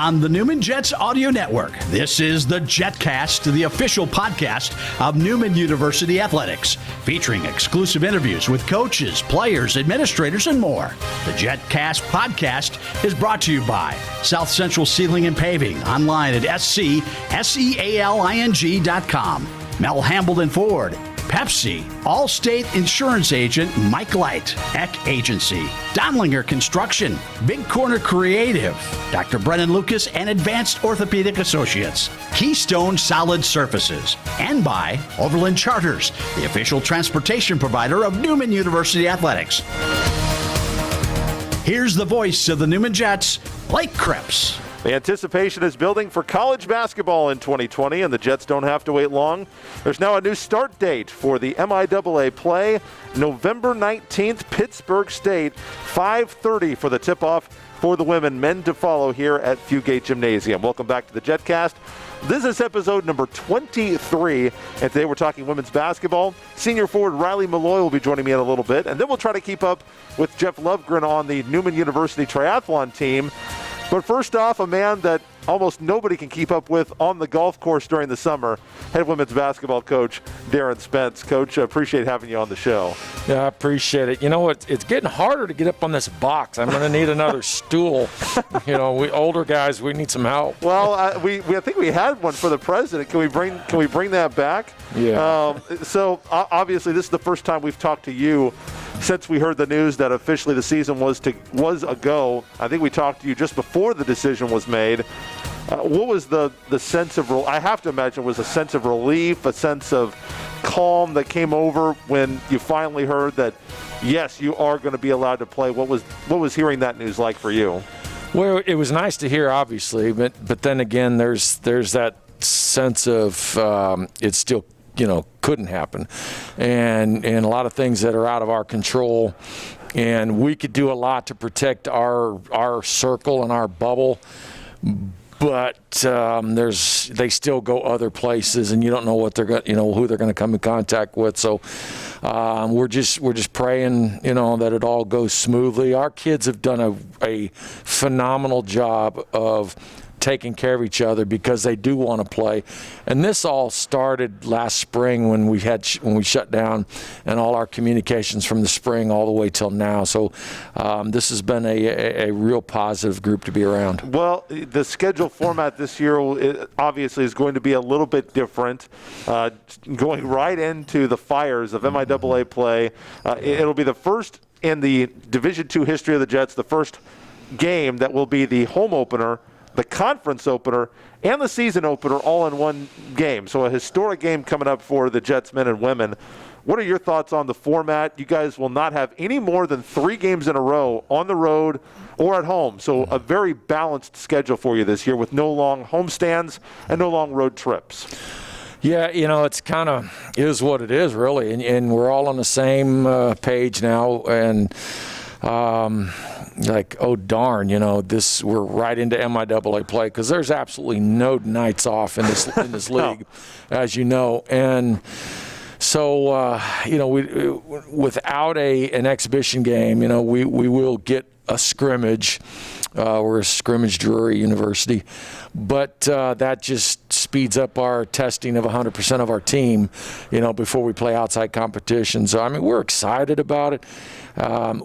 On the Newman Jets Audio Network, this is the Jetcast, the official podcast of Newman University Athletics, featuring exclusive interviews with coaches, players, administrators, and more. The Jetcast podcast is brought to you by South Central Ceiling and Paving, online at SCSEALING.com. Mel Hambledon Ford, Pepsi, Allstate Insurance Agent Mike Light, Eck Agency, Donlinger Construction, Big Corner Creative, Dr. Brennan Lucas and Advanced Orthopedic Associates, Keystone Solid Surfaces, and by Overland Charters, the official transportation provider of Newman University Athletics. Here's the voice of the Newman Jets, Blake Krebs. The anticipation is building for college basketball in 2020, and the Jets don't have to wait long. There's now a new start date for the MIAA play, November 19th, Pittsburgh State, 5:30 for the tip-off for the women. Men to follow here at Fugate Gymnasium. Welcome back to the Jetcast. This is episode number 23, and today we're talking women's basketball. Senior forward Rylee Meloy will be joining me in a little bit, and then we'll try to keep up with Jeff Lovgren on the Newman University Triathlon team. But first off, a man that almost nobody can keep up with on the golf course during the summer, head women's basketball coach Darin Spence. Coach, I appreciate having you on the show. Yeah, I appreciate it. You know, it's getting harder to get up on this box. I'm going to need another stool. You know, we older guys, we need some help. Well, I think we had one for the president. Can we bring that back? Yeah. So obviously, this is the first time we've talked to you since we heard the news that officially the season was a go. I think we talked to you just before the decision was made. What was the sense of, I have to imagine it was a sense of relief, a sense of calm that came over when you finally heard that, yes, you are going to be allowed to play? What was hearing that news like for you? Well, it was nice to hear, obviously, but then again, there's that sense of it still, couldn't happen, and a lot of things that are out of our control, and we could do a lot to protect our circle and our bubble, but they still go other places, and you don't know what they're who they're going to come in contact with. So we're just praying, that it all goes smoothly. Our kids have done a phenomenal job of taking care of each other because they do want to play. And this all started last spring when we shut down, and all our communications from the spring all the way till now. So this has been a real positive group to be around. Well, the schedule format this year obviously is going to be a little bit different, going right into the fires of MIAA play. It'll be the first in the Division II history of the Jets, the first game that will be the home opener, the conference opener, and the season opener all in one game. So a historic game coming up for the Jets men and women. What are your thoughts on the format? You guys will not have any more than 3 games in a row on the road or at home. So a very balanced schedule for you this year with no long homestands and no long road trips. Yeah, it's kind of is what it is, really. And we're all on the same page now. And like, oh darn, we're right into MIAA play, because there's absolutely no nights off in this league, as you know. And so we without an exhibition game, we will get a scrimmage. We're a scrimmage Drury University, but that just speeds up our testing of 100% of our team, before we play outside competition. So, we're excited about it.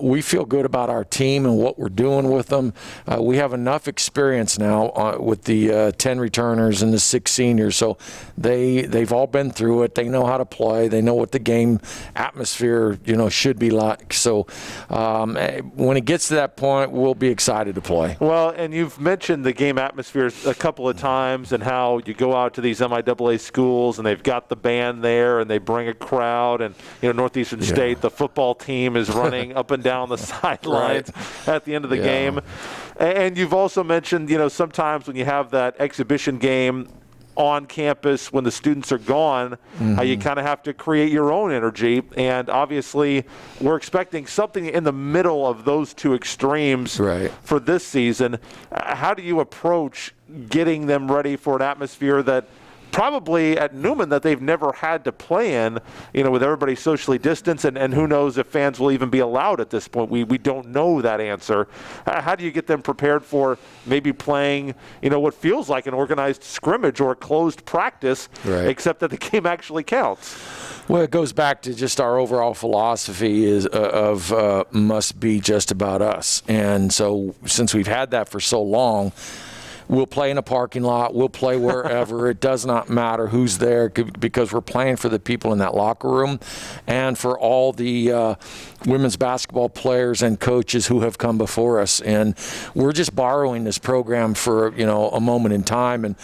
We feel good about our team and what we're doing with them. We have enough experience now with the 10 returners and the 6 seniors, so they've all been through it. They know how to play. They know what the game atmosphere, should be like. So when it gets to that point, we'll be excited to play. Well, and you've mentioned the game atmosphere a couple of times, and how you go out to these MIAA schools and they've got the band there and they bring a crowd, and Northeastern State, the football team is running up and down the sidelines at the end of the game. And you've also mentioned, sometimes when you have that exhibition game on campus when the students are gone, you kind of have to create your own energy. And obviously, we're expecting something in the middle of those two extremes for this season. How do you approach getting them ready for an atmosphere that probably at Newman that they've never had to play in, with everybody socially distanced, and who knows if fans will even be allowed at this point. We don't know that answer. How do you get them prepared for maybe playing, what feels like an organized scrimmage or a closed practice, except that the game actually counts? Well, it goes back to just our overall philosophy of must be just about us. And so since we've had that for so long, we'll play in a parking lot. We'll play wherever. It does not matter who's there because we're playing for the people in that locker room and for all the women's basketball players and coaches who have come before us. And we're just borrowing this program for, a moment in time. And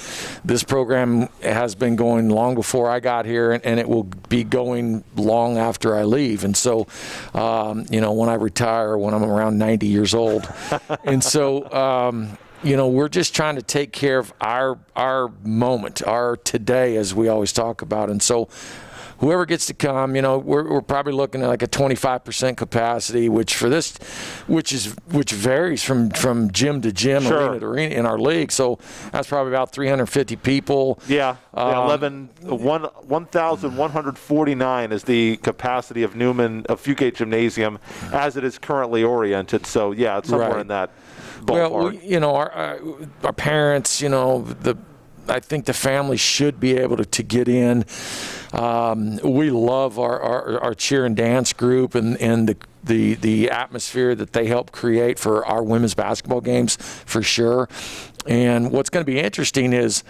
this program has been going long before I got here, and it will be going long after I leave. And so, when I retire, when I'm around 90 years old. And so, we're just trying to take care of our moment, our today, as we always talk about. And so whoever gets to come, we're probably looking at like a 25% capacity, which varies from gym to gym, arena to arena in our league. So that's probably about 350 people. Yeah, 1,149 is the capacity of Newman, of Fugate Gymnasium, as it is currently oriented. So, yeah, it's somewhere in that ballpark. Well, our parents, I think the family should be able to get in. We love our cheer and dance group and the atmosphere that they help create for our women's basketball games, for sure. And what's going to be interesting is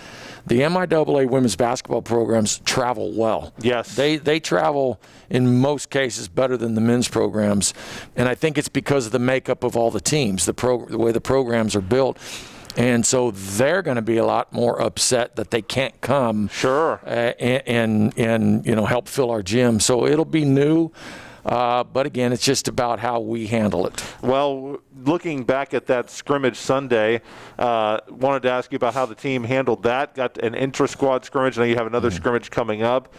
the MIAA women's basketball programs travel well. Yes. They travel in most cases better than the men's programs, and I think it's because of the makeup of all the teams, the way the programs are built. And so they're going to be a lot more upset that they can't come. Sure. And help fill our gym. So it'll be new. But again, it's just about how we handle it. Well, looking back at that scrimmage Sunday, wanted to ask you about how the team handled that. Got an intra-squad scrimmage. Now you have another scrimmage coming up.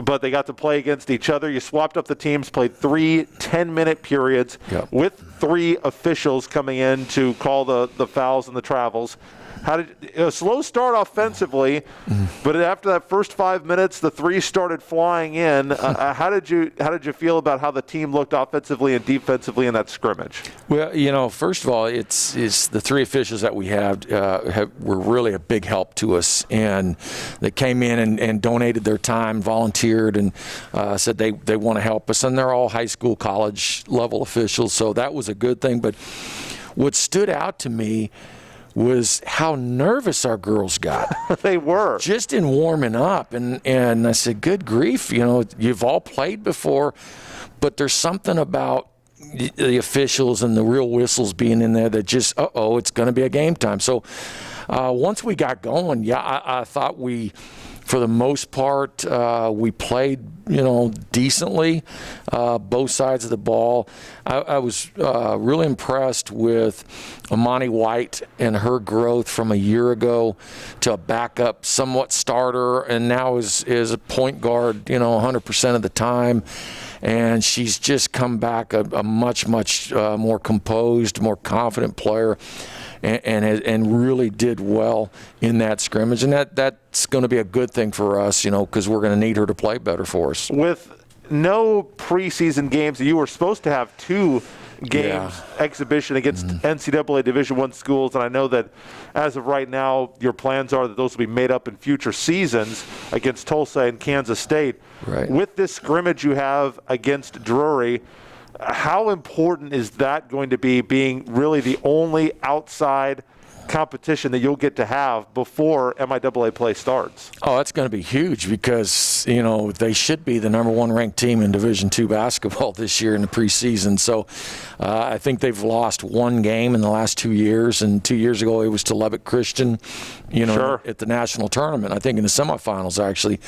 But they got to play against each other. You swapped up the teams, played 3 10-minute periods with 3 officials coming in to call the fouls and the travels. A slow start offensively, but after that first 5 minutes, the 3 started flying in. How did you feel about how the team looked offensively and defensively in that scrimmage? Well, first of all, it's the 3 officials that we have were really a big help to us, and they came in and donated their time, volunteered, and said they want to help us. And they're all high school, college level officials, so that was a good thing. But what stood out to me was how nervous our girls got. They were. Just in warming up. And I said, good grief, you've all played before, but there's something about the officials and the real whistles being in there that just, it's going to be a game time. So once we got going, I thought for the most part, we played, decently, both sides of the ball. I was really impressed with Amani White and her growth from a year ago to a backup, somewhat starter, and now is a point guard, 100% of the time. And she's just come back a much more composed, more confident player. And really did well in that scrimmage. And that's going to be a good thing for us, because we're going to need her to play better for us. With no preseason games, you were supposed to have 2 games exhibition against NCAA Division I schools, and I know that as of right now, your plans are that those will be made up in future seasons against Tulsa and Kansas State. Right. With this scrimmage you have against Drury, how important is that going to be, being really the only outside competition that you'll get to have before MIAA play starts? Oh, that's going to be huge because, they should be the number 1 ranked team in Division II basketball this year in the preseason. So I think they've lost 1 game in the last 2 years, and 2 years ago it was to Lubbock Christian, at the national tournament, I think in the semifinals actually.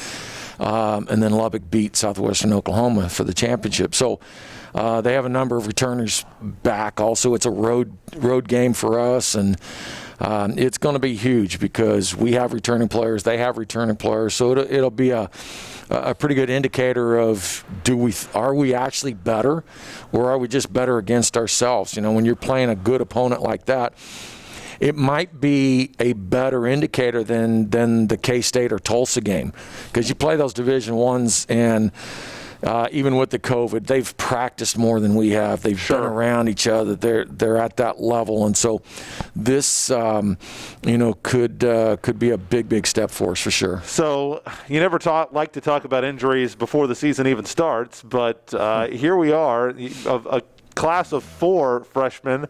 And then Lubbock beat Southwestern Oklahoma for the championship. So they have a number of returners back. Also, it's a road game for us, and it's going to be huge because we have returning players, they have returning players. So it'll be a pretty good indicator of are we actually better, or are we just better against ourselves? When you're playing a good opponent like that, it might be a better indicator than the K-State or Tulsa game, because you play those Division I's and even with the COVID, they've practiced more than we have. They've been around each other. They're at that level, and so this, could be a big step for us for sure. So you never like to talk about injuries before the season even starts, but here we are. A class of 4 freshmen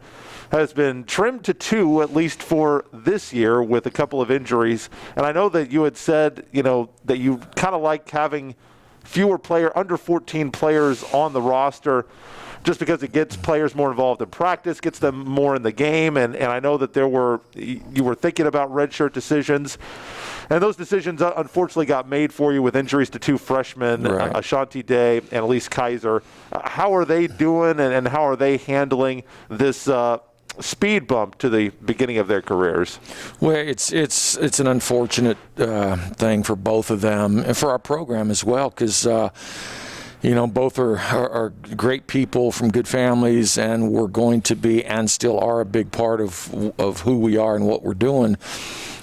has been trimmed to 2, at least for this year, with a couple of injuries. And I know that you had said, that you kind of like having fewer under 14 players on the roster, just because it gets players more involved in practice, gets them more in the game. And I know that you were thinking about redshirt decisions, and those decisions unfortunately got made for you with injuries to 2 freshmen, right. Ashanti Day and Elise Kaiser. How are they doing, and how are they handling this speed bump to the beginning of their careers? Well, it's an unfortunate thing for both of them and for our program as well, because both are great people from good families, and we're going to be and still are a big part of who we are and what we're doing.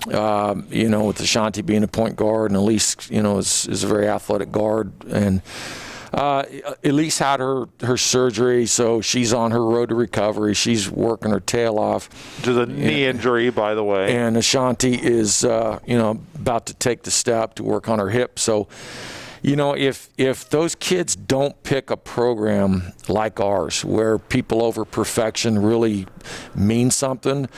With Ashanti being a point guard, and Elise, is a very athletic guard, and Elise had her surgery, so she's on her road to recovery. She's working her tail off. Which is a knee injury, by the way. And Ashanti is, about to take the step to work on her hip. So, if those kids don't pick a program like ours, where people over perfection really mean something,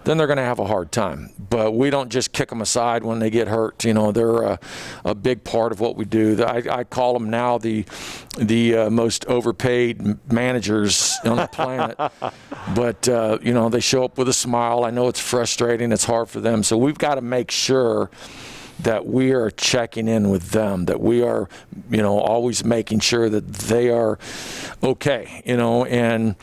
then they're going to have a hard time. But we don't just kick them aside when they get hurt. They're a big part of what we do. I call them now the most overpaid managers on the planet. But, they show up with a smile. I know it's frustrating. It's hard for them. So we've got to make sure that we are checking in with them, that we are, always making sure that they are okay, and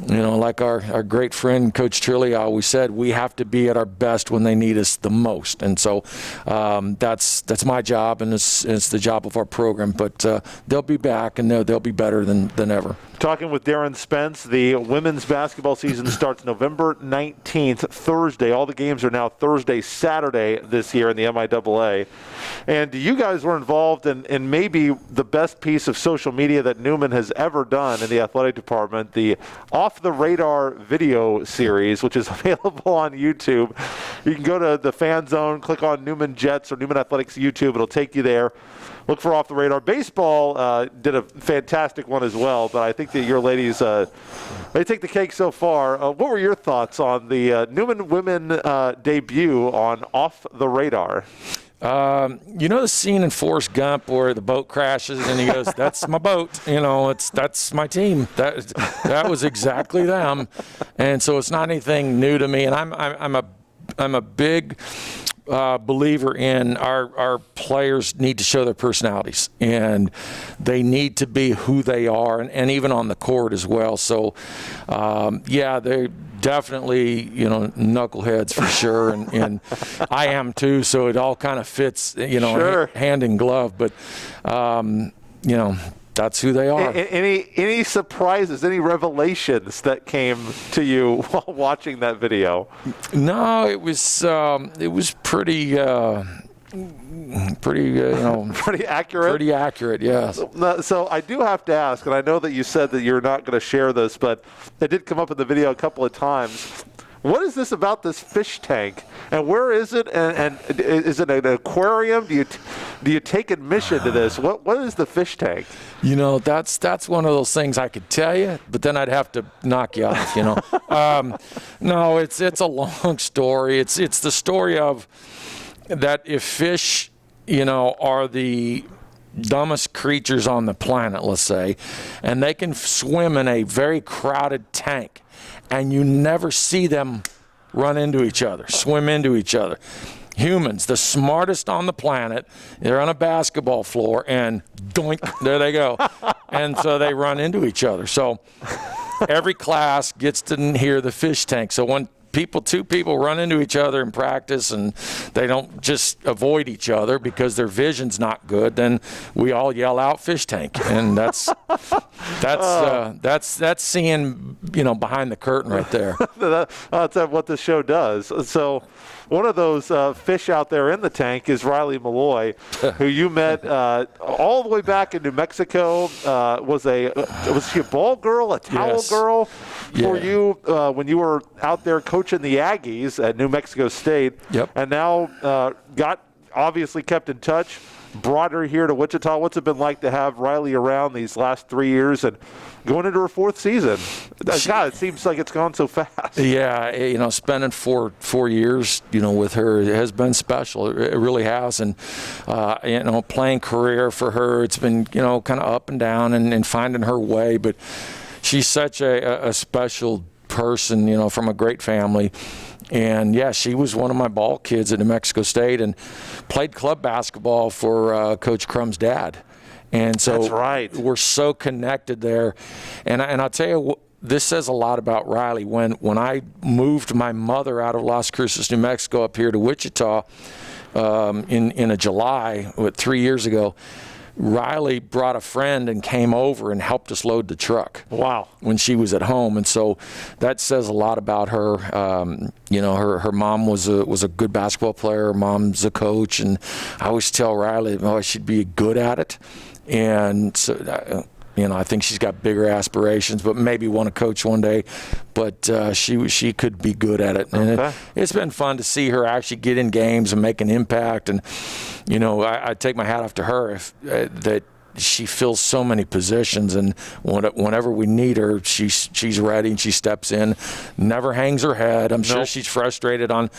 like our great friend Coach Rylee always said, we have to be at our best when they need us the most. And so that's my job, and it's the job of our program. But they'll be back, and they'll be better than ever. Talking with Darin Spence, the women's basketball season starts November 19th, Thursday. All the games are now Thursday, Saturday this year in the MIAA. And you guys were involved in maybe the best piece of social media that Newman has ever done in the athletic department, the Off the Radar video series, which is available on YouTube. You can go to the Fan Zone, click on Newman Jets or Newman Athletics YouTube. It'll take you there. Look for Off the Radar. Baseball did a fantastic one as well, but I think that your ladies, they take the cake so far. What were your thoughts on the Newman women debut on Off the Radar? The scene in Forrest Gump where the boat crashes and he goes, "That's my boat." That's my team. That was exactly them, and so it's not anything new to me. And I'm a big believer in our players need to show their personalities, and they need to be who they are, and even on the court as well. So, they're definitely, knuckleheads for sure, and I am too, so it all kind of fits, Sure. hand in glove, but, that's who they are. Any surprises, any revelations that came to you while watching that video? No, it was pretty pretty accurate. Pretty accurate, yes. So I do have to ask, and I know that you said that you're not going to share this, but it did come up in the video a couple of times. What is this about this fish tank, and where is it? And is it an aquarium? Do you take admission to this? What is the fish tank? That's one of those things I could tell you, but then I'd have to knock you off. No, it's a long story. It's the story of that if fish, are the dumbest creatures on the planet, let's say, and they can swim in a very crowded tank, and you never see them run into each other, swim into each other. Humans, the smartest on the planet, they're on a basketball floor, and doink, there they go. And so they run into each other. So every class gets to hear the fish tank. So when two people run into each other in practice and they don't just avoid each other because their vision's not good, then we all yell out fish tank, and that's seeing behind the curtain right there. That's what the show does. So one of those fish out there in the tank is Rylee Meloy, who you met all the way back in New Mexico. Was she a ball girl, a towel girl for you when you were out there coaching the Aggies at New Mexico State? Yep. And now obviously kept in touch, brought her here to Wichita. What's it been like to have Rylee around these last 3 years and going into her fourth season? God, it seems like it's gone so fast. Yeah, spending four years, with her, it has been special. It really has. And, playing career for her, it's been, kind of up and down and finding her way. But she's such a special person, from a great family. And, she was one of my ball kids at New Mexico State and played club basketball for Coach Crum's dad. And so that's right. We're so connected there. And I'll tell you, this says a lot about Rylee. When I moved my mother out of Las Cruces, New Mexico, up here to Wichita in a July, 3 years ago, Rylee brought a friend and came over and helped us load the truck. Wow. When she was at home. And so that says a lot about her. Her mom was a good basketball player. Her mom's a coach. And I always tell Rylee, she'd be good at it. And so, I think she's got bigger aspirations, but maybe want to coach one day. But she could be good at it. And it's been fun to see her actually get in games and make an impact. And, I take my hat off to her that she fills so many positions. And whenever we need her, she's ready and she steps in, never hangs her head. I'm sure she's frustrated on,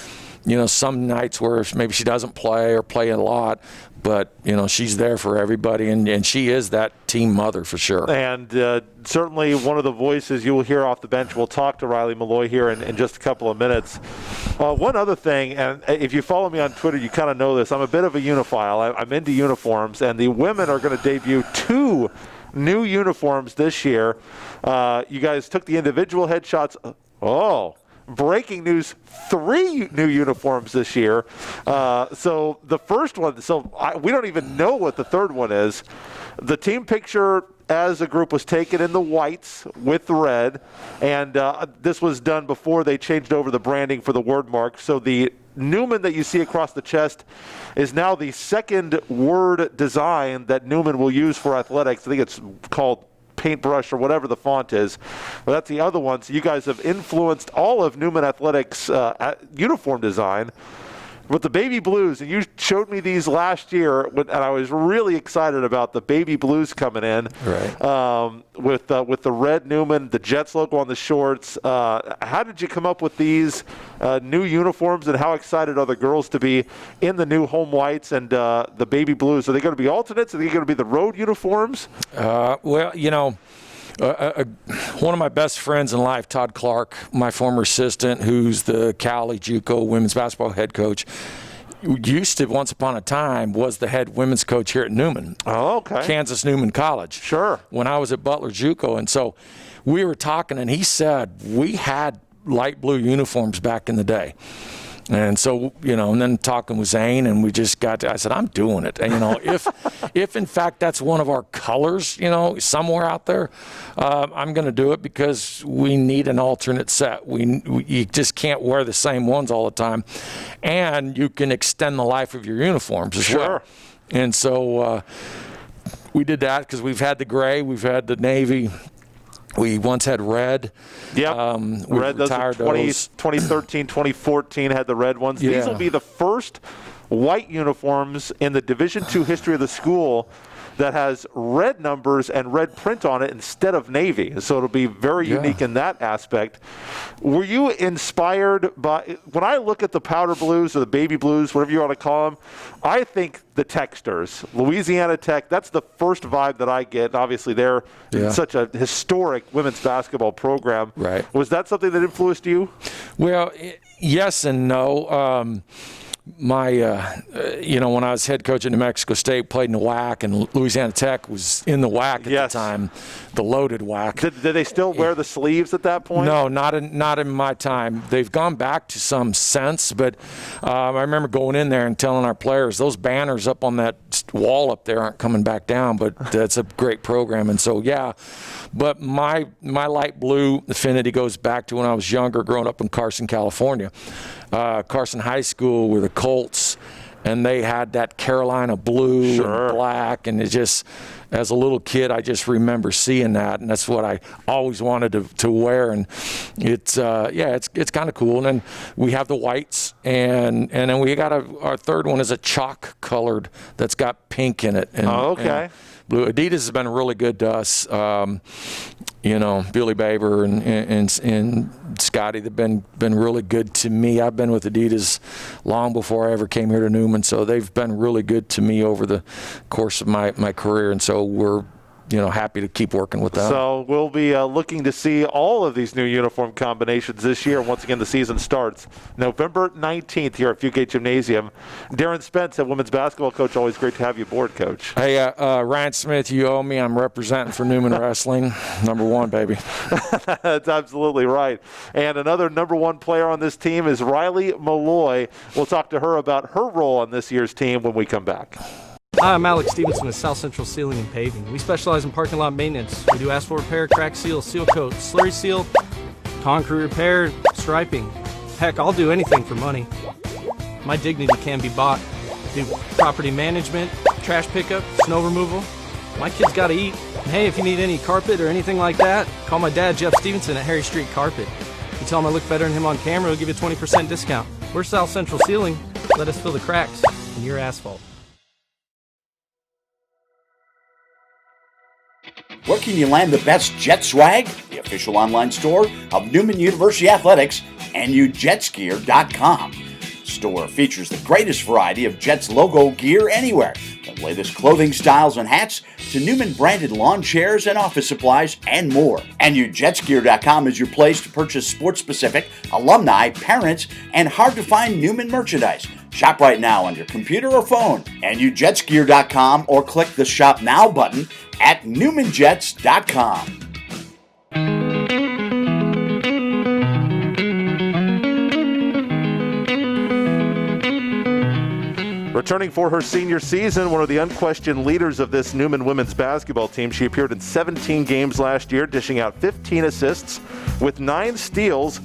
some nights where maybe she doesn't play or play a lot. But, she's there for everybody, and she is that team mother for sure. And certainly one of the voices you will hear off the bench. We'll talk to Rylee Meloy here in just a couple of minutes. One other thing, and if you follow me on Twitter, you kind of know this. I'm a bit of a uniphile. I'm into uniforms, and the women are going to debut 2 new uniforms this year. You guys took the individual headshots. Breaking news, 3 new uniforms this year. So the first one, we don't even know what the third one is. The team picture as a group was taken in the whites with the red, and this was done before they changed over the branding for the word mark. So the Newman that you see across the chest is now the second word design that Newman will use for athletics. I think it's called paintbrush or whatever the font is. But that's the other one. So you guys have influenced all of Newman Athletics uniform design with the baby blues. And you showed me these last year, and I was really excited about the baby blues coming in. Right. With the red Newman, the Jets logo on the shorts. How did you come up with these new uniforms, and how excited are the girls to be in the new home whites and the baby blues? Are they going to be alternates? Are they going to be the road uniforms? One of my best friends in life, Todd Clark, my former assistant, who's the Cali JUCO women's basketball head coach, used to, once upon a time, was the head women's coach here at Newman. Oh, okay. Kansas Newman College. Sure. When I was at Butler JUCO. And so we were talking, and he said we had light blue uniforms back in the day. And so, and then talking with Zane, and we just I said, I'm doing it. And, if in fact that's one of our colors, somewhere out there, I'm going to do it because we need an alternate set. You just can't wear the same ones all the time. And you can extend the life of your uniforms as well. And so we did that because we've had the gray, we've had the navy. We once had red. Yep. Red, those are 2013, 2014 had the red ones. Yeah. These will be the first white uniforms in the Division II history of the school that has red numbers and red print on it instead of navy. So it'll be very unique in that aspect. Were you inspired by, when I look at the powder blues or the baby blues, whatever you want to call them, I think the Techsters, Louisiana Tech, that's the first vibe that I get. Obviously, they're such a historic women's basketball program. Right. Was that something that influenced you? Well, yes and no. when I was head coach at New Mexico State, played in the WAC, and Louisiana Tech was in the WAC at the time, the loaded WAC. Did they still wear the sleeves at that point? No, not in my time. They've gone back to some sense, but I remember going in there and telling our players, those banners up on that wall up there aren't coming back down, but that's a great program. And so, yeah, but my light blue affinity goes back to when I was younger, growing up in Carson, California. Carson High School were the Colts, and they had that Carolina blue and black, and it just, as a little kid, I just remember seeing that, and that's what I always wanted to wear. And it's it's kind of cool. And then we have the whites, and then we got our third one is a chalk colored that's got pink in it. And, and blue. Adidas has been really good to us. Billy Baber and Scotty, they've been really good to me. I've been with Adidas long before I ever came here to Newman, so they've been really good to me over the course of my career, and so we're happy to keep working with them. So we'll be looking to see all of these new uniform combinations this year. Once again, the season starts November 19th here at Fugate Gymnasium. Darin Spence, a women's basketball coach, always great to have you aboard, Coach. Hey, Ryan Smith, you owe me. I'm representing for Newman Wrestling. Number one, baby. That's absolutely right. And another number one player on this team is Rylee Meloy. We'll talk to her about her role on this year's team when we come back. Hi, I'm Alex Stevenson with South Central Sealing and Paving. We specialize in parking lot maintenance. We do asphalt repair, crack seal, seal coat, slurry seal, concrete repair, striping. Heck, I'll do anything for money. My dignity can be bought. Do property management, trash pickup, snow removal. My kids gotta eat. And hey, if you need any carpet or anything like that, call my dad, Jeff Stevenson, at Harry Street Carpet. You tell him I look better than him on camera, he'll give you a 20% discount. We're South Central Sealing. Let us fill the cracks in your asphalt. Where can you land the best Jet swag? The official online store of Newman University Athletics, NUJetsgear.com. The store features the greatest variety of Jets logo gear anywhere, from latest clothing styles and hats to Newman branded lawn chairs and office supplies and more. NUJetsgear.com is your place to purchase sports-specific, alumni, parents, and hard-to-find Newman merchandise. Shop right now on your computer or phone, NUJetsgear.com, or click the Shop Now button at NewmanJets.com. Returning for her senior season, one of the unquestioned leaders of this Newman women's basketball team. She appeared in 17 games last year, dishing out 15 assists with 9 steals.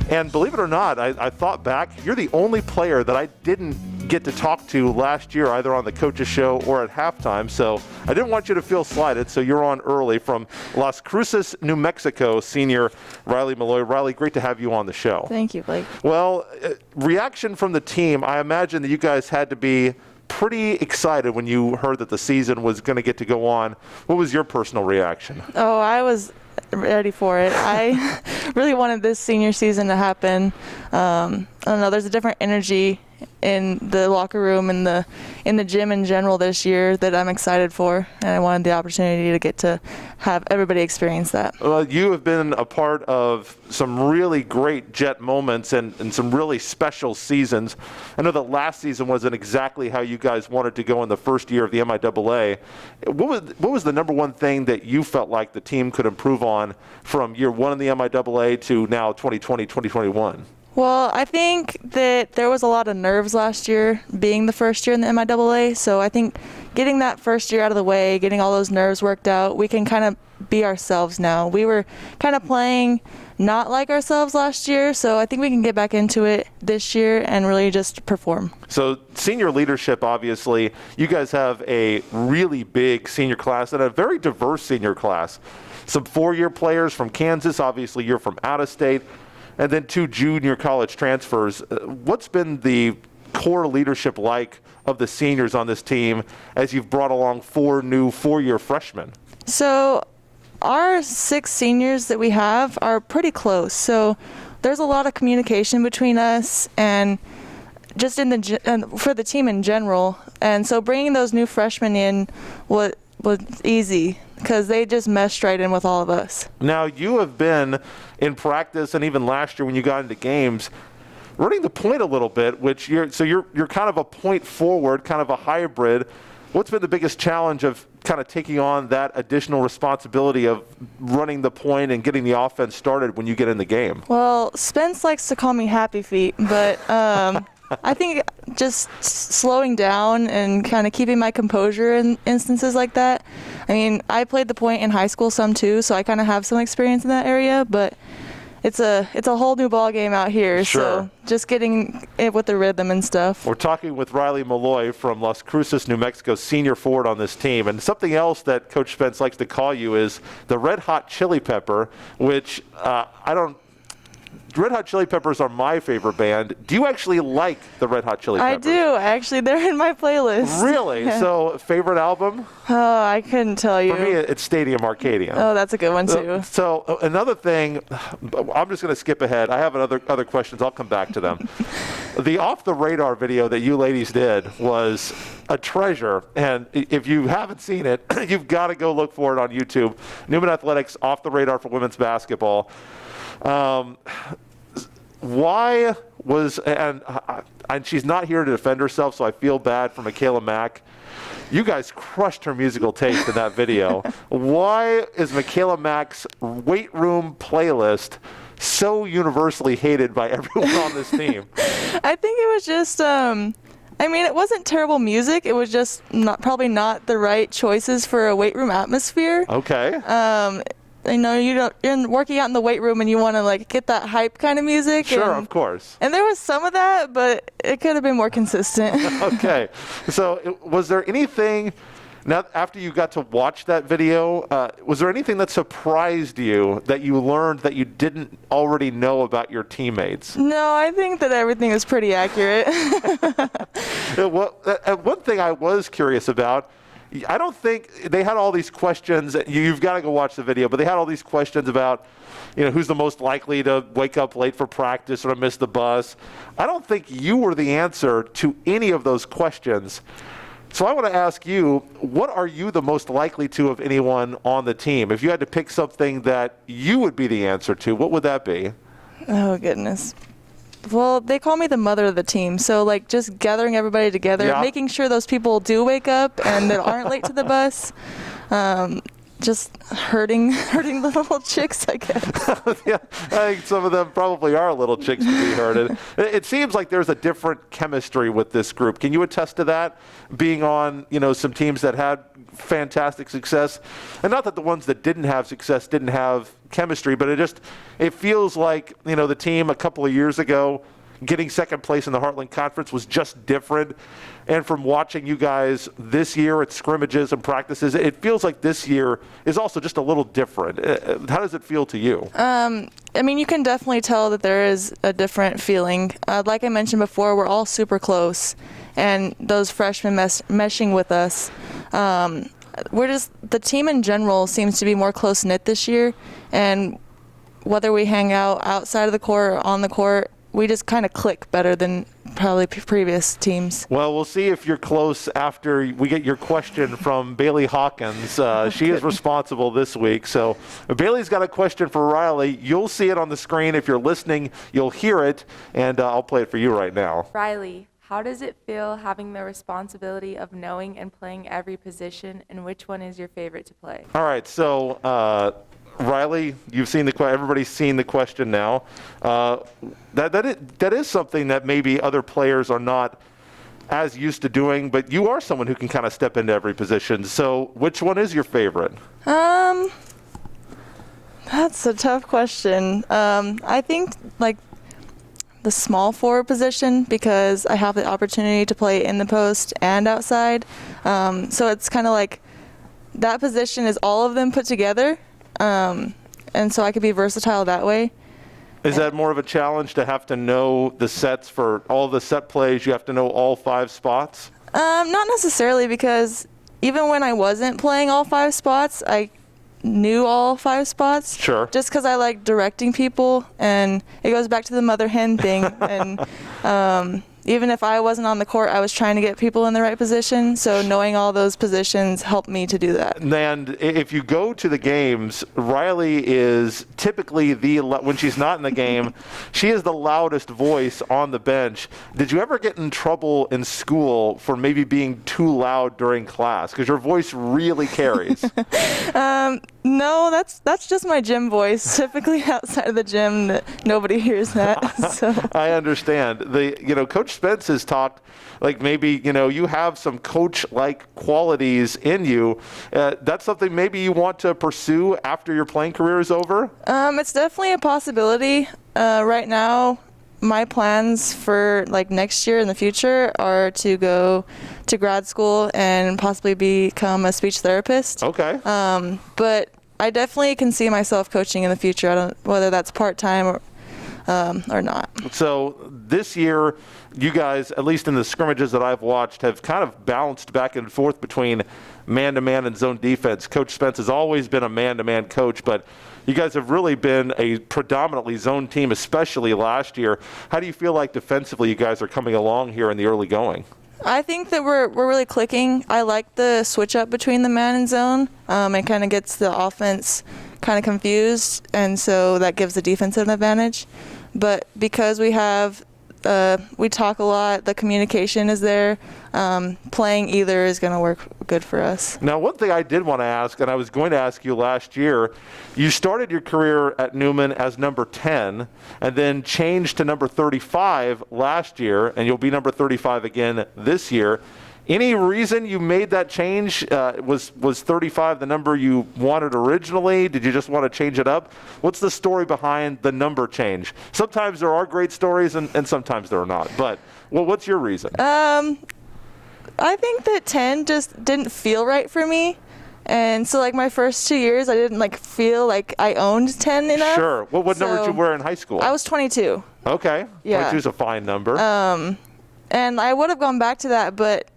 And believe it or not, I thought back, you're the only player that I didn't get to talk to last year, either on the coaches show or at halftime. So I didn't want you to feel slighted, so you're on early. From Las Cruces, New Mexico, senior Rylee Meloy. Rylee, great to have you on the show. Thank you, Blake. Well, reaction from the team, I imagine that you guys had to be pretty excited when you heard that the season was going to get to go on. What was your personal reaction? Oh, I was ready for it. I really wanted this senior season to happen. I don't know, there's a different energy in the locker room and in the gym in general this year that I'm excited for, and I wanted the opportunity to get to have everybody experience that. Well, you have been a part of some really great Jet moments and some really special seasons. I know that last season wasn't exactly how you guys wanted to go in the first year of the MIAA. What was the number one thing that you felt like the team could improve on from year one in the MIAA to now 2020, 2021? Well, I think that there was a lot of nerves last year, being the first year in the MIAA. So I think getting that first year out of the way, getting all those nerves worked out, we can kind of be ourselves now. We were kind of playing not like ourselves last year, so I think we can get back into it this year and really just perform. So senior leadership, obviously, you guys have a really big senior class and a very diverse senior class. Some four-year players from Kansas, obviously you're from out of state, and then 2 junior college transfers. What's been the core leadership like of the seniors on this team as you've brought along 4 new 4-year freshmen? So our 6 seniors that we have are pretty close. So there's a lot of communication between us and just for the team in general. And so bringing those new freshmen in was easy because they just meshed right in with all of us. Now, you have been in practice and even last year when you got into games running the point a little bit, which you're kind of a point forward, kind of a hybrid. What's been the biggest challenge of kind of taking on that additional responsibility of running the point and getting the offense started when you get in the game? Well, Spence likes to call me Happy Feet, but I think just slowing down and kind of keeping my composure in instances like that. I mean, I played the point in high school some too, so I kind of have some experience in that area, but it's a whole new ball game out here. Sure. So just getting it with the rhythm and stuff. We're talking with Rylee Meloy from Las Cruces, New Mexico, senior forward on this team. And something else that Coach Spence likes to call you is the Red Hot Chili Pepper, which Red Hot Chili Peppers are my favorite band. Do you actually like the Red Hot Chili Peppers? I do. Actually, they're in my playlist. Really? Yeah. So, favorite album? Oh, I couldn't tell you. For me, it's Stadium Arcadium. Oh, that's a good one, too. So another thing, I'm just going to skip ahead. I have other questions. I'll come back to them. The Off the Radar video that you ladies did was a treasure. And if you haven't seen it, you've got to go look for it on YouTube. Newman Athletics Off the Radar for women's basketball. Why was, and she's not here to defend herself, so I feel bad for Michaela Mack. You guys crushed her musical taste in that video. Why is Michaela Mack's weight room playlist so universally hated by everyone on this team? I think it was just, it wasn't terrible music. It was just probably not the right choices for a weight room atmosphere. Okay. You're working out in the weight room and you want to get that hype kind of music. Sure, of course. And there was some of that, but it could have been more consistent. Okay. So was there anything, now after you got to watch that video, was there anything that surprised you that you learned that you didn't already know about your teammates? No, I think that everything is pretty accurate. One thing I was curious about, I don't think they had all these questions. You've got to go watch the video, but they had all these questions about, who's the most likely to wake up late for practice or to miss the bus. I don't think you were the answer to any of those questions. So I want to ask you, what are you the most likely to of anyone on the team? If you had to pick something that you would be the answer to, what would that be? Oh, goodness. Well, they call me the mother of the team, so just gathering everybody together, making sure those people do wake up and that aren't late to the bus, just hurting the little chicks, I guess. Yeah, I think some of them probably are little chicks to be hurted. It seems like there's a different chemistry with this group. Can you attest to that, being on some teams that had fantastic success, and not that the ones that didn't have success didn't have chemistry, but it feels like the team a couple of years ago getting second place in the Heartland Conference was just different. And from watching you guys this year at scrimmages and practices, it feels like this year is also just a little different. How does it feel to you? You can definitely tell that there is a different feeling. Like I mentioned before, we're all super close, and those freshmen meshing with us. The team in general seems to be more close-knit this year, and whether we hang out outside of the court or on the court, we just kind of click better than probably previous teams. Well, we'll see if you're close after we get your question from Bailey Hawkins. She is responsible this week. So Bailey's got a question for Rylee. You'll see it on the screen. If you're listening, you'll hear it, and I'll play it for you right now. Rylee, how does it feel having the responsibility of knowing and playing every position, and which one is your favorite to play? All right, so Rylee, you've seen everybody's seen the question now. That is something that maybe other players are not as used to doing, but you are someone who can kind of step into every position. So which one is your favorite? That's a tough question. I think the small forward position, because I have the opportunity to play in the post and outside. So it's kind of that position is all of them put together. And so I could be versatile that way. Is that more of a challenge to have to know the sets for all the set plays? You have to know all 5 spots? Not necessarily, because even when I wasn't playing all 5 spots, I knew all 5 spots. Sure. Just because I like directing people, and it goes back to the mother hen thing. And Even if I wasn't on the court, I was trying to get people in the right position. So knowing all those positions helped me to do that. And if you go to the games, Rylee is typically when she's not in the game, she is the loudest voice on the bench. Did you ever get in trouble in school for maybe being too loud during class? Because your voice really carries. No, that's just my gym voice. Typically outside of the gym, nobody hears that. So I understand. Coach Spence has talked like maybe you have some coach-like qualities in you. That's something maybe you want to pursue after your playing career is over. It's definitely a possibility. Right now, my plans for like next year in the future are to go to grad school and possibly become a speech therapist. Okay. But I definitely can see myself coaching in the future. I don't whether that's part-time or not. So this year, you guys, at least in the scrimmages that I've watched, have kind of bounced back and forth between man-to-man and zone defense. Coach Spence has always been a man-to-man coach, but you guys have really been a predominantly zone team, especially last year. How do you feel like defensively you guys are coming along here in the early going? I think that we're really clicking. I like the switch up between the man and zone. It kind of gets the offense kind of confused, and so that gives the defense an advantage. But because we talk a lot, the communication is there, playing either is going to work good for us. Now, one thing I did want to ask, and I was going to ask you last year, you started your career at Newman as number 10 and then changed to number 35 last year, and you'll be number 35 again this year. Any reason you made that change? Was 35 the number you wanted originally? Did you just want to change it up? What's the story behind the number change? Sometimes there are great stories and sometimes there are not. But what's your reason? I think that 10 just didn't feel right for me. And so like my first 2 years, I didn't feel like I owned 10 enough. Sure. Well, what number did you wear in high school? I was 22. Okay. Yeah. 22 is a fine number. And I would have gone back to that, but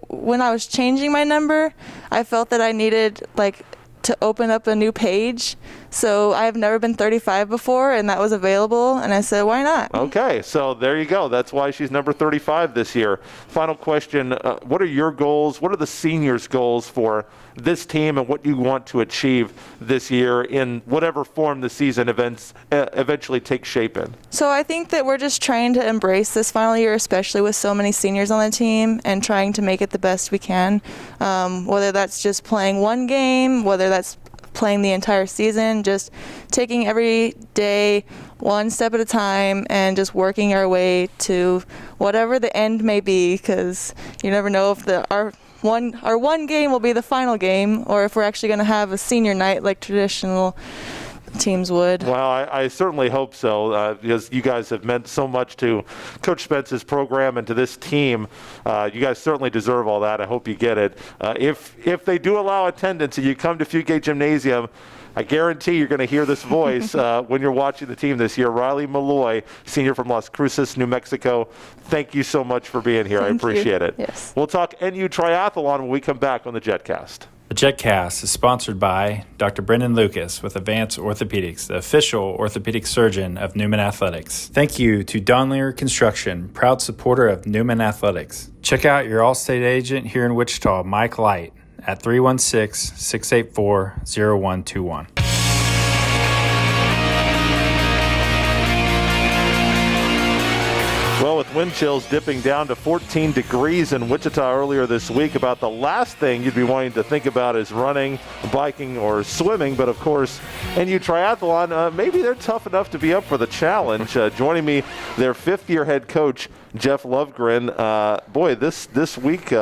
when I was changing my number, I felt that I needed to open up a new page. So I've never been 35 before, and that was available, and I said, why not? Okay, so there you go. That's why she's number 35 this year. Final question, what are your goals? What are the seniors' goals for this team and what you want to achieve this year in whatever form the season eventually takes shape in? So I think that we're just trying to embrace this final year, especially with so many seniors on the team, and trying to make it the best we can, whether that's just playing one game, whether that's playing the entire season, just taking every day one step at a time and just working our way to whatever the end may be, because you never know if our one game will be the final game or if we're actually going to have a senior night like traditional teams would. Well, I certainly hope so, because you guys have meant so much to Coach Spence's program and to this team. You guys certainly deserve all that. I hope you get it. If they do allow attendance and you come to Fugate Gymnasium, I guarantee you're going to hear this voice when you're watching the team this year. Rylee Meloy, senior from Las Cruces, New Mexico. Thank you so much for being here. I appreciate it. Yes. We'll talk NU Triathlon when we come back on the Jetcast. The Jetcast is sponsored by Dr. Brendan Lucas with Advanced Orthopedics, the official orthopedic surgeon of Newman Athletics. Thank you to Donlinger Construction, proud supporter of Newman Athletics. Check out your Allstate agent here in Wichita, Mike Light, at 316-684-0121. Well, with wind chills dipping down to 14 degrees in Wichita earlier this week, about the last thing you'd be wanting to think about is running, biking, or swimming. But, of course, NU Triathlon, maybe they're tough enough to be up for the challenge. Joining me, their fifth-year head coach, Jeff Lovgren. Boy, this week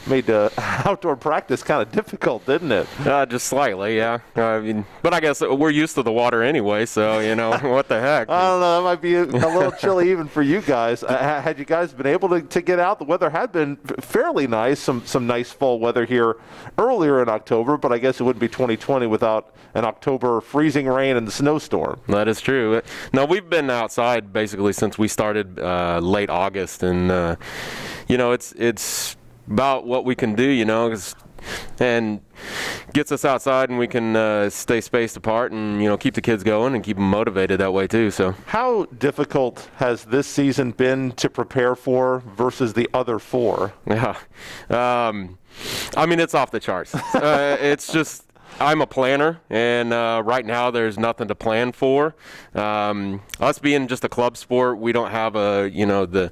made outdoor practice kind of difficult, didn't it? Just slightly, yeah. But I guess we're used to the water anyway, so, what the heck. I don't know. That might be a little chilly even for you guys. Had you guys been able to get out? The weather had been fairly nice, some nice fall weather here earlier in October, but I guess it wouldn't be 2020 without an October freezing rain and the snowstorm. That is true. No, we've been outside basically since we started late August, and, it's about what we can do, 'cause and gets us outside, and we can stay spaced apart and, you know, keep the kids going and keep them motivated that way too. So how difficult has this season been to prepare for versus the other 4? Yeah. I mean, it's off the charts. It's just, I'm a planner, and right now there's nothing to plan for. Us being just a club sport, we don't have the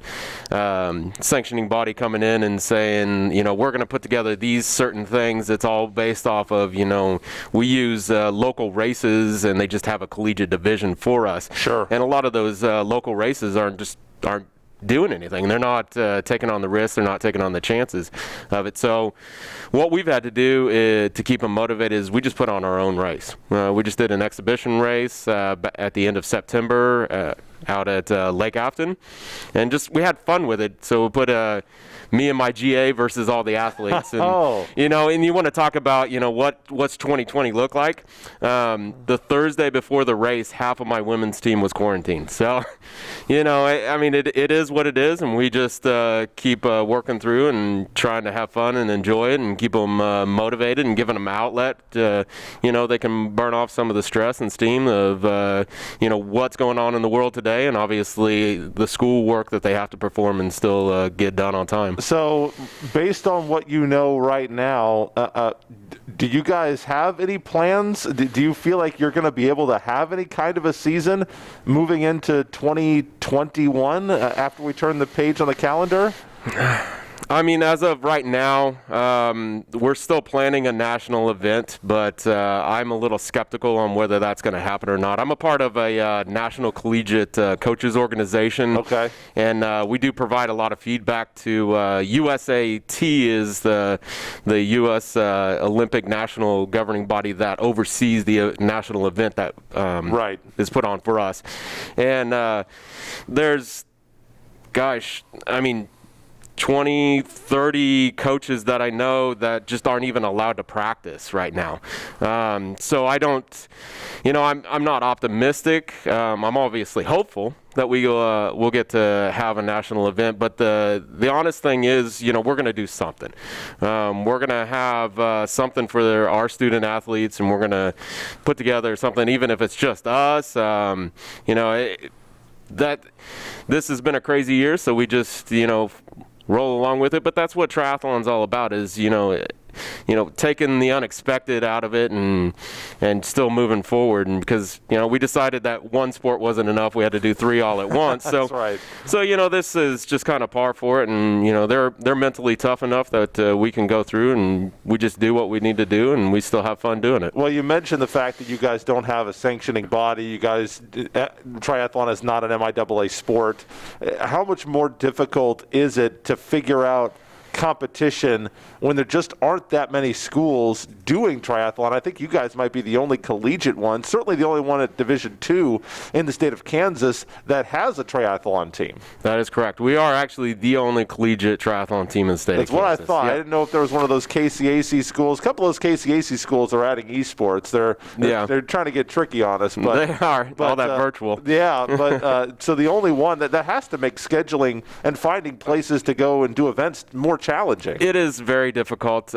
sanctioning body coming in and saying, you know, we're going to put together these certain things. It's all based off of, you know, we use local races, and they just have a collegiate division for us. Sure. And a lot of those local races aren't doing anything. They're not taking on the risks. They're not taking on the chances of it. So what we've had to do to keep them motivated is we just put on our own race. We just did an exhibition race at the end of September out at Lake Afton, and just we had fun with it. So we put me and my GA versus all the athletes. And, you know, and you want to talk about, you know, what's 2020 look like? The Thursday before the race, half of my women's team was quarantined. So, you know, I mean, it is what it is, and we just keep working through and trying to have fun and enjoy it and keep them motivated and giving them outlet. You know, they can burn off some of the stress and steam of, you know, what's going on in the world today, and obviously the school work that they have to perform and still get done on time. So, based on what you know right now, do you guys have any plans? Do you feel like you're going to be able to have any kind of a season moving into 2021 after we turn the page on the calendar? I mean, as of right now, we're still planning a national event, but I'm a little skeptical on whether that's going to happen or not. I'm a part of a national collegiate coaches organization. Okay. And we do provide a lot of feedback to USAT is the U.S. Olympic national governing body that oversees the national event that is put on for us. And there's, gosh, I mean, 20, 30 coaches that I know that just aren't even allowed to practice right now. So I don't, you know, I'm not optimistic. I'm obviously hopeful that we'll get to have a national event, but the honest thing is, you know, we're going to do something. We're going to have something for our student athletes, and we're going to put together something, even if it's just us. You know, that this has been a crazy year, so we just, you know, roll along with it. But that's what triathlon's all about, is, you know, taking the unexpected out of it and still moving forward. And because, you know, we decided that one sport wasn't enough, we had to do 3 all at once. So, That's right. So, you know, this is just kind of par for it. And, you know, they're mentally tough enough that we can go through, and we just do what we need to do, and we still have fun doing it. Well, you mentioned the fact that you guys don't have a sanctioning body. You guys, triathlon is not an MIAA sport. How much more difficult is it to figure out competition when there just aren't that many schools doing triathlon? I think you guys might be the only collegiate one, certainly the only one at Division II in the state of Kansas that has a triathlon team. That is correct. We are actually the only collegiate triathlon team in the state of Kansas. That's what I thought. Yep. I didn't know if there was one of those KCAC schools. A couple of those KCAC schools are adding esports. They're trying to get tricky on us. But, they are. All that virtual. Yeah, but so the only one that has to make scheduling and finding places to go and do events more challenging. It is very difficult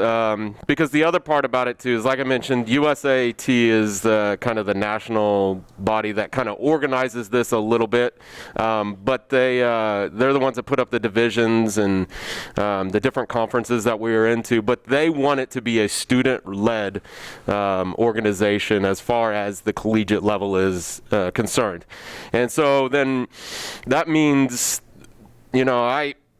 because the other part about it too is, like I mentioned, USAT is kind of the national body that kind of organizes this a little bit, but they're the ones that put up the divisions and the different conferences that we are into, but they want it to be a student-led organization as far as the collegiate level is concerned. And so then that means, you know,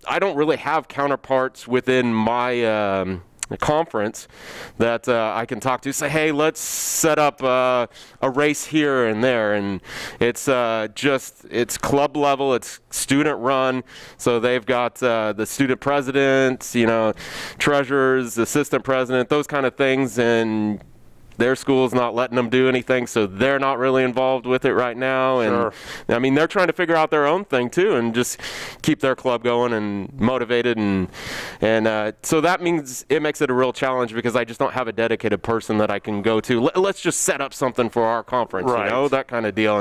I don't really have counterparts within my conference that I can talk to, say, hey, let's set up a race here and there. And it's it's club level, it's student run. So they've got the student president, you know, treasurers, assistant president, those kind of things. And their school's not letting them do anything, so they're not really involved with it right now. And Sure. I mean, they're trying to figure out their own thing too, and just keep their club going and motivated. And so that means it makes it a real challenge because I just don't have a dedicated person that I can go to. Let's just set up something for our conference, Right. you know, that kind of deal.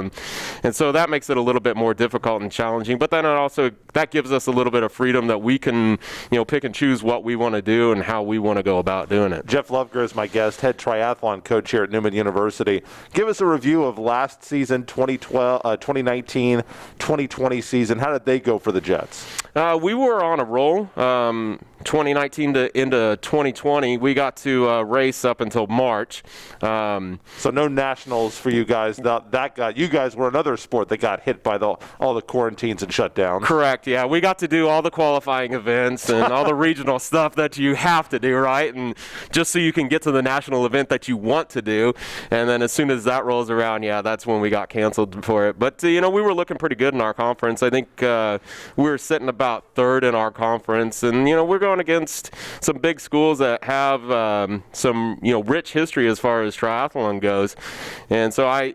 And so that makes it a little bit more difficult and challenging. But then it also that gives us a little bit of freedom that we can, pick and choose what we want to do and how we want to go about doing it. Jeff Lovgren is my guest, head triathlon coach here at Newman University. Give us a review of last season, 2019, 2020 season. How did they go for the Jets? We were on a roll. 2019 into 2020, we got to race up until March. So no nationals for you guys. You guys were another sport that got hit by all the quarantines and shutdowns. Correct. Yeah, we got to do all the qualifying events and all the regional stuff that you have to do, right? And just so you can get to the national event that you want to do. And then as soon as that rolls around, that's when we got canceled for it. But we were looking pretty good in our conference. I think we were sitting about third in our conference, and we're going against some big schools that have some rich history as far as triathlon goes. And so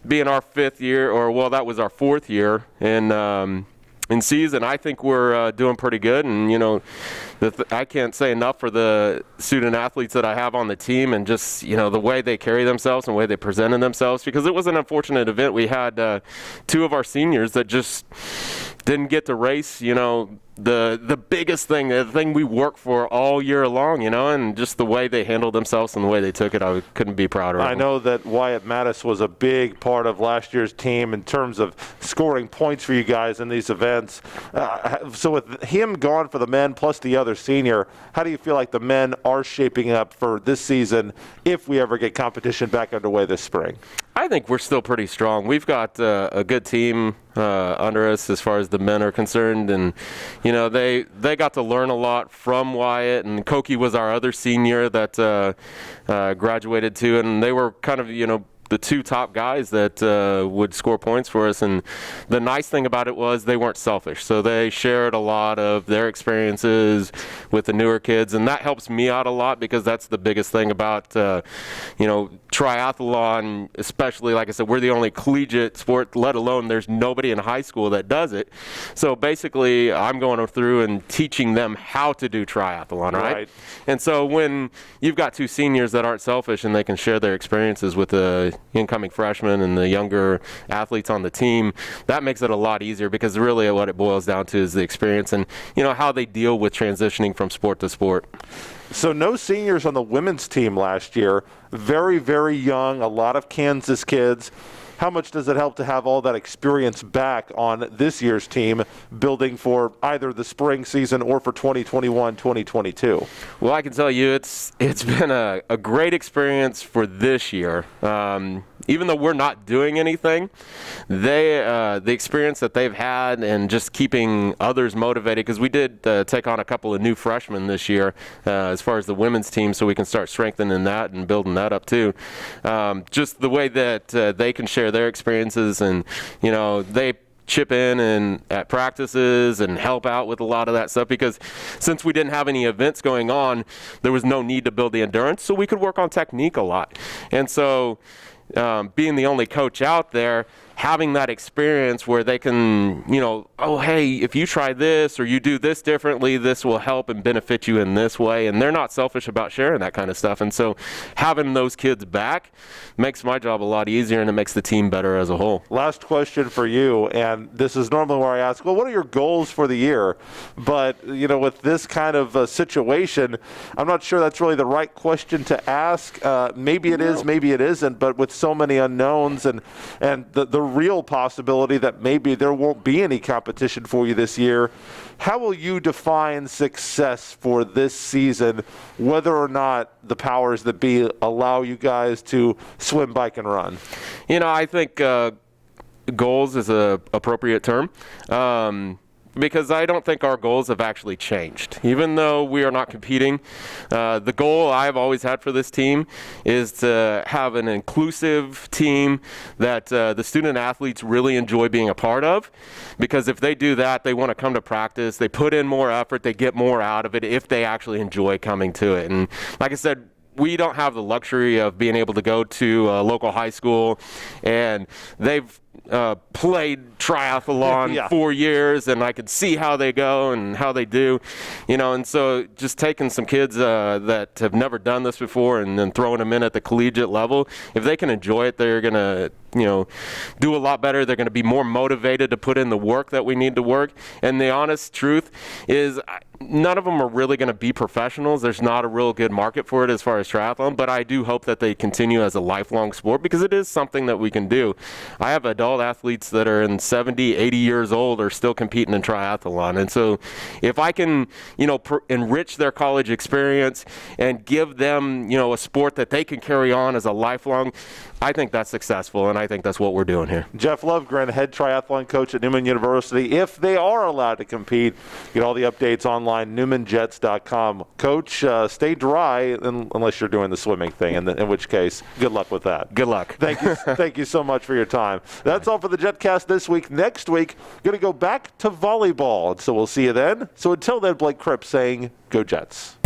being our fifth year, that was our fourth year in season, I think we're doing pretty good. And I can't say enough for the student athletes that I have on the team, and just the way they carry themselves and the way they presented themselves, because it was an unfortunate event. We had two of our seniors that just didn't get to race, the biggest thing, the thing we work for all year long, and just the way they handled themselves and the way they took it, I couldn't be prouder of them. I know that Wyatt Mattis was a big part of last year's team in terms of scoring points for you guys in these events. So with him gone for the men plus the other senior, how do you feel like the men are shaping up for this season if we ever get competition back underway this spring? I think we're still pretty strong. We've got a good team under us as far as the men are concerned, and they got to learn a lot from Wyatt, and Koki was our other senior that graduated too, and they were kind of the two top guys that would score points for us. And the nice thing about it was they weren't selfish. So they shared a lot of their experiences with the newer kids, and that helps me out a lot, because that's the biggest thing about triathlon, especially, like I said, we're the only collegiate sport, let alone there's nobody in high school that does it. So basically, I'm going through and teaching them how to do triathlon, right? And so when you've got two seniors that aren't selfish and they can share their experiences with the incoming freshmen and the younger athletes on the team, that makes it a lot easier, because really what it boils down to is the experience and how they deal with transitioning from sport to sport. So no seniors on the women's team last year. Very, very young, a lot of Kansas kids. How much does it help to have all that experience back on this year's team, building for either the spring season or for 2021, 2022? Well, I can tell you it's been a great experience for this year. Even though we're not doing anything, the experience that they've had and just keeping others motivated, because we did take on a couple of new freshmen this year as far as the women's team, so we can start strengthening that and building that up too. Just the way that they can share their experiences, and they chip in and at practices and help out with a lot of that stuff, because since we didn't have any events going on, there was no need to build the endurance, so we could work on technique a lot. And so being the only coach out there, having that experience where they can, oh, hey, if you try this or you do this differently, this will help and benefit you in this way. And they're not selfish about sharing that kind of stuff. And so having those kids back makes my job a lot easier, and it makes the team better as a whole. Last question for you, and this is normally where I ask, well, what are your goals for the year? But, with this kind of situation, I'm not sure that's really the right question to ask. Maybe it is, maybe it isn't. But with so many unknowns and the real possibility that maybe there won't be any competition for you this year, how will you define success for this season, whether or not the powers that be allow you guys to swim, bike, and run? I think goals is an appropriate term. Because I don't think our goals have actually changed. Even though we are not competing, the goal I've always had for this team is to have an inclusive team that the student athletes really enjoy being a part of. Because if they do that, they want to come to practice, they put in more effort, they get more out of it if they actually enjoy coming to it. And like I said, we don't have the luxury of being able to go to a local high school, and they've played triathlon 4 years, and I could see how they go and how they do, and so just taking some kids that have never done this before and then throwing them in at the collegiate level, if they can enjoy it, they're going to do a lot better. They're going to be more motivated to put in the work that we need to work. And the honest truth is none of them are really going to be professionals. There's not a real good market for it as far as triathlon, but I do hope that they continue as a lifelong sport because it is something that we can do. I have adult athletes that are in 70, 80 years old are still competing in triathlon. And so if I can, enrich their college experience and give them, a sport that they can carry on as a lifelong, I think that's successful, and I think that's what we're doing here. Jeff Lovgren, head triathlon coach at Newman University. If they are allowed to compete, get all the updates online, newmanjets.com. Coach, stay dry unless you're doing the swimming thing, in which case, good luck with that. Good luck. Thank you so much for your time. That's all for the Jetcast this week. Next week, going to go back to volleyball, and so we'll see you then. So until then, Blake Cripps saying, go Jets.